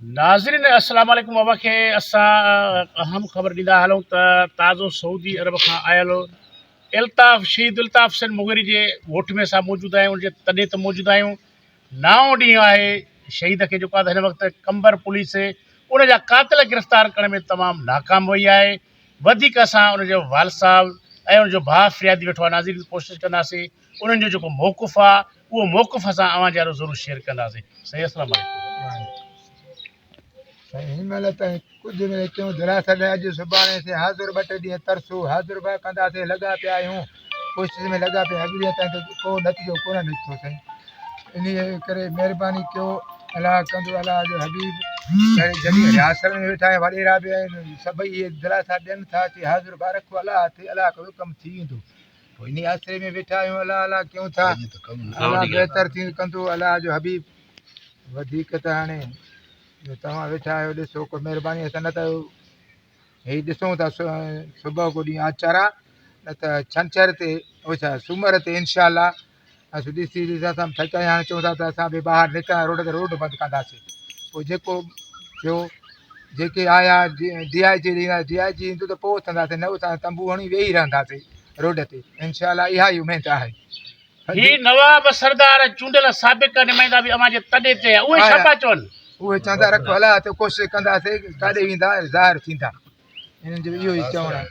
नाज़रीन अस्सलाम वालेकुम। बाबा खे असां अहम ख़बर ॾींदा हलूं त ताज़ो सऊदी अरब खां आयल इल्ताफ़ शहीद इल्ताफ़ हुसैन मुग़िरी जे ॻोठ में असां मौजूदु आहियूं। उनजे तॾे त मौजूदु आहियूं। 9 ॾींहं आहे शहीद खे जेको आहे हिन वक़्तु कंबर पुलिस उन जा क़ातिल गिरफ़्तार करण में तमामु नाकाम वई आहे। वधीक असां उनजो वाल साहब ऐं उनजो भाउ फ़िरियादी वेठो आहे। नाज़रीन कोशिशि कंदासीं उन्हनि जो जेको मौक़ुफ़ आहे उहो मौक़ुफ़ असां अव्हां जे ज़रूरु शेयर कंदासीं। सही, अस्सलाम वालेकुम। हिन महिल ताईं कुझु मिले क्यों दिलासा ॾे। अॼु सुभाणे से हाज़ुर 2 टे ॾींहं तरसूं हाज़ुर बि कंदासीं, लॻा पिया आहियूं, कोशिशि में लॻा पिया। अॼु ॾींहं ताईं त को नतीजो कोन निकितो साईं। इन करे महिरबानी कयो, अलाह कंदो अलाह जो हबीब जॾहिं रियासत में वेठा आहियूं, वॾेरा बि आहिनि, सभई इहे दिलासा ॾियनि था कि हाज़ुर बारक अलाह थिए, अलाह जो हुकुम थी वेंदो। पोइ इन आसिरे में वेठा आहियूं, अलाह अलाह कयूं था, अलाह बहितर थी कंदो, अलाह जो हबीब। वधीक त हाणे तव्हां वेठा आहियो, ॾिसो को महिरबानी सां, न त हे ॾिसूं था सुबुह को ॾींहुं आचारा, न त छंछर ते सूमर ते इनशा असां ॾिसी असां थकिया आहियूं। हाणे चऊं था त असां बि ॿाहिरि निकिरा, रोड ते रोड बंदि कंदासीं। पोइ जेको थियो, जेके आया DIG ईंदो त पोइ उथंदासीं, न उथां तंबू हणी वेही रहंदासीं रोड ते। इनशा इहा ई उमेद आहे। ही नवाब सरदार चूंडियल साबिक़ नुमाइंदा बि अव्हां जे तॾे ते उहे छा पिया चवनि? उहे चवंदा रखो अलाह ते कोशिशि कंदासीं, काॾे वेंदा ज़ाहिर थींदा। हिननि जो इहो ई चवणु आहे।